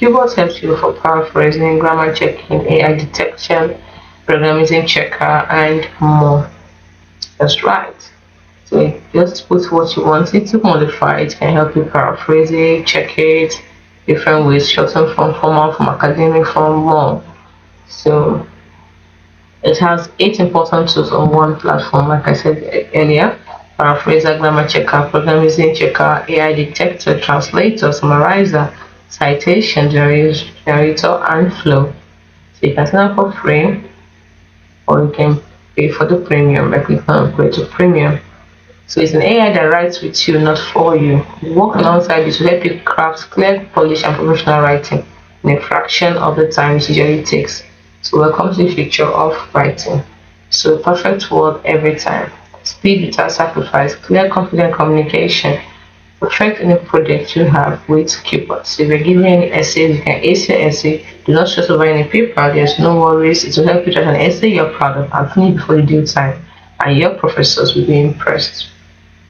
Quillbot helps you for paraphrasing, grammar checking, AI detection, programming checker, and more. That's right. So you just put what you want it to modify. It can help you paraphrase it, check it, different ways, shorten from formal, from academic, from more. So it has 8 important tools on one platform, like I said earlier. Paraphraser, grammar checker, programming checker, AI detector, translator, summarizer, citation generator, and flow. So you can sign up for free or you can pay for the premium, like we can upgrade to premium. So it's an AI that writes with you, not for you. We work alongside you to help you craft clear, polished, and professional writing in a fraction of the time it usually takes. So welcome to the future of writing. So perfect word every time. Speed without sacrifice, clear, confident communication. Perfect any project you have with Quillbot. So if you're giving any essays, you can ace your essay. Do not stress over any paper. There's no worries. It will help you write an essay you're proud of and finish before the due time. And your professors will be impressed.